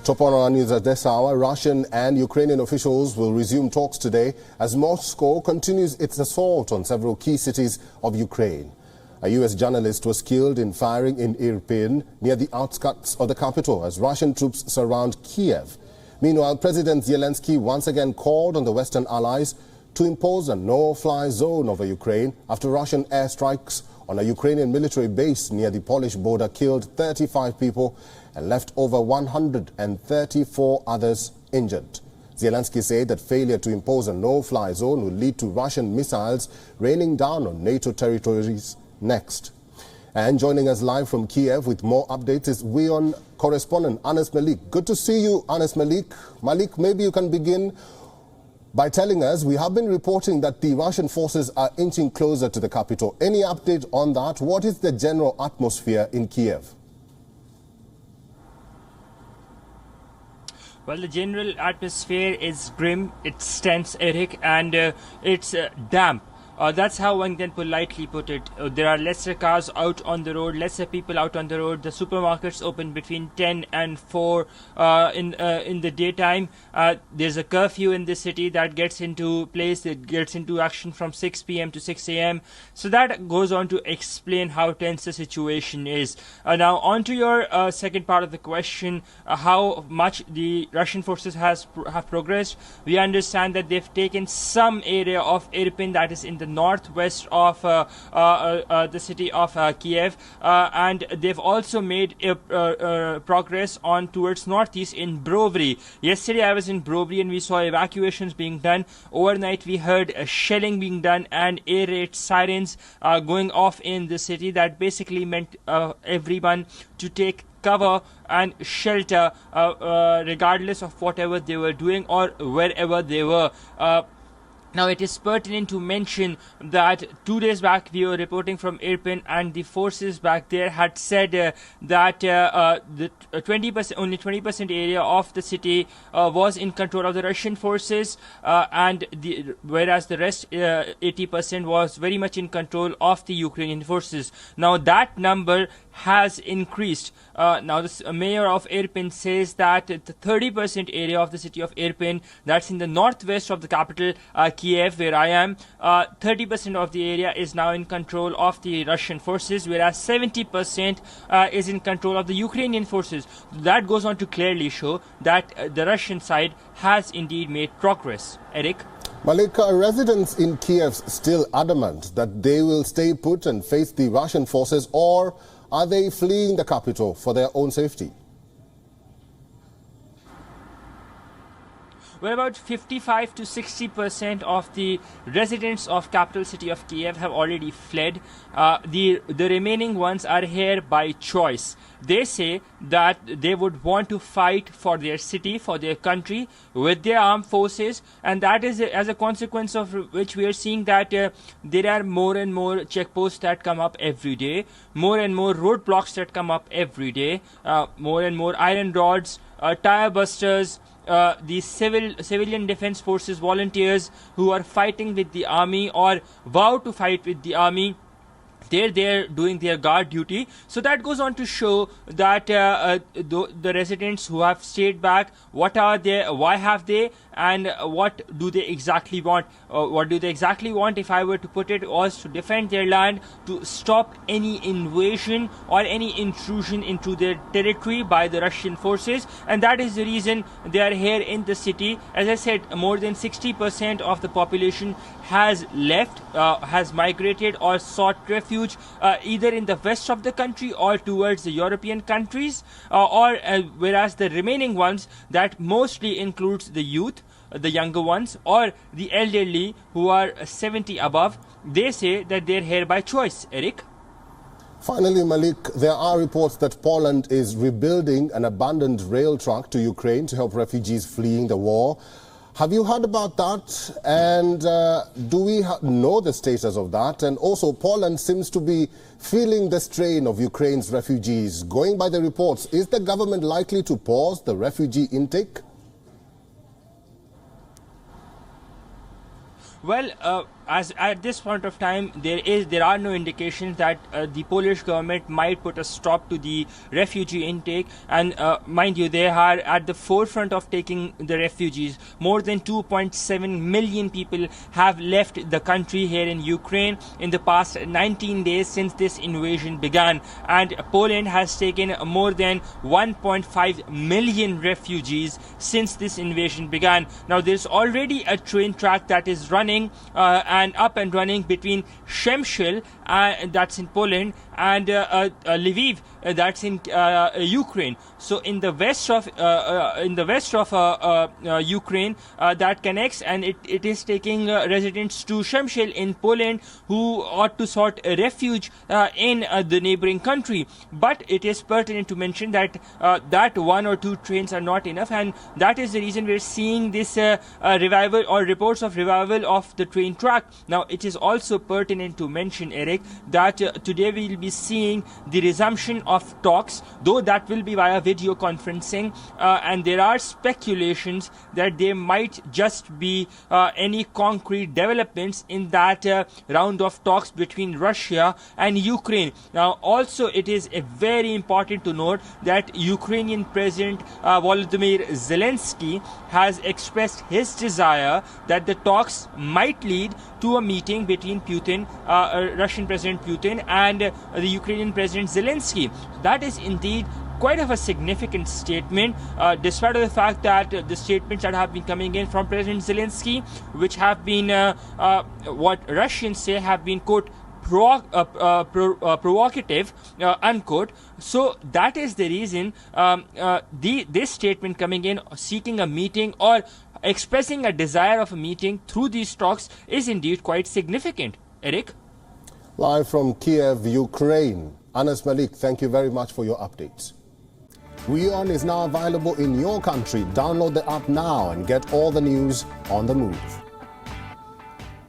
Top on our news at this hour, Russian and Ukrainian officials will resume talks today as Moscow continues its assault on several key cities of Ukraine. A U.S. journalist was killed in firing in Irpin, near the outskirts of the capital, as Russian troops surround Kiev. Meanwhile, President Zelensky once again called on the Western allies to impose a no-fly zone over Ukraine after Russian airstrikes on a Ukrainian military base near the Polish border killed 35 people and left over 134 others injured. Zelensky said that failure to impose a no-fly zone will lead to Russian missiles raining down on NATO territories next. And joining us live from Kiev with more updates is WION correspondent Anas Malik. Good to see you, Anas Malik. Malik, maybe you can begin by telling us, we have been reporting that the Russian forces are inching closer to the capital. Any update on that? What is the general atmosphere in Kiev? Well, the general atmosphere is grim, it's tense, Eric, and it's damp. That's how one can politely put it. There are lesser cars out on the road, lesser people out on the road. The supermarkets open between 10 and 4 in the daytime. There's a curfew in the city that gets into place. It gets into action from 6 p.m. to 6 a.m. So that goes on to explain how tense the situation is. Now, on to your second part of the question, how much the Russian forces have progressed. We understand that they've taken some area of Irpin, that is in the northwest of the city of Kiev, and they've also made progress on towards northeast in Brovary. Yesterday I was in Brovary and we saw evacuations being done. Overnight we heard shelling being done and air raid sirens going off in the city. That basically meant everyone to take cover and shelter regardless of whatever they were doing or wherever they were. Now, it is pertinent to mention that 2 days back we were reporting from Irpin, and the forces back there had said that the 20%, only 20% area of the city was in control of the Russian forces, and whereas the rest 80% was very much in control of the Ukrainian forces. Now, that number has increased. Now, the mayor of Irpin says that the 30% area of the city of Irpin, that's in the northwest of the capital, Kiev, where I am, 30% of the area is now in control of the Russian forces, whereas 70% is in control of the Ukrainian forces. That goes on to clearly show that the Russian side has indeed made progress. Eric? Malik, are residents in Kiev still adamant that they will stay put and face the Russian forces, or are they fleeing the capital for their own safety? Well, about 55 to 60% of the residents of capital city of Kiev have already fled. The remaining ones are here by choice. They say that they would want to fight for their city, for their country, with their armed forces, and that is as a consequence of which we are seeing that there are more and more checkposts that come up every day, more and more roadblocks that come up every day, more and more iron rods, tire busters, the civilian defense forces volunteers who are fighting with the army or vow to fight with the army. They're there doing their guard duty. So that goes on to show that the residents who have stayed back, what are they, why have they, and what do they exactly want? What do they exactly want, if I were to put it, was to defend their land, to stop any invasion or any intrusion into their territory by the Russian forces. And that is the reason they are here in the city. As I said, more than 60% of the population has left, has migrated or sought refuge either in the west of the country or towards the European countries, whereas the remaining ones, that mostly includes the youth, the younger ones, or the elderly who are 70 above, they say that they're here by choice. Eric? Finally, Malik, there are reports that Poland is rebuilding an abandoned rail track to Ukraine to help refugees fleeing the war. Have you heard about that? And do we know the status of that? And also, Poland seems to be feeling the strain of Ukraine's refugees. Going by the reports, is the government likely to pause the refugee intake? Well, as at this point of time, there are no indications that the Polish government might put a stop to the refugee intake. And mind you, they are at the forefront of taking the refugees. More than 2.7 million people have left the country here in Ukraine in the past 19 days since this invasion began. And Poland has taken more than 1.5 million refugees since this invasion began. Now, there's already a train track that is running and up and running between Przemyśl, that's in Poland, and Lviv, that's in Ukraine. So in the west of Ukraine, that connects, and it is taking residents to Przemyśl in Poland who ought to sought refuge in the neighboring country. But it is pertinent to mention that that one or two trains are not enough, and that is the reason we're seeing this revival or reports of revival of the train track. Now, it is also pertinent to mention, Eric, that today we will be seeing the resumption of talks, though that will be via video conferencing, and there are speculations that there might just be any concrete developments in that round of talks between Russia and Ukraine. Now, also it is very important to note that Ukrainian President Volodymyr Zelensky has expressed his desire that the talks might lead to a meeting between Putin, Russian President Putin, and the Ukrainian President Zelensky. That is indeed quite of a significant statement, despite of the fact that the statements that have been coming in from President Zelensky, which have been what Russians say have been, quote, provocative, unquote. So that is the reason this statement coming in, seeking a meeting or expressing a desire of a meeting through these talks, is indeed quite significant. Eric? Live from Kiev, Ukraine, Anas Malik, thank you very much for your updates. WION is now available in your country. Download the app now and get all the news on the move.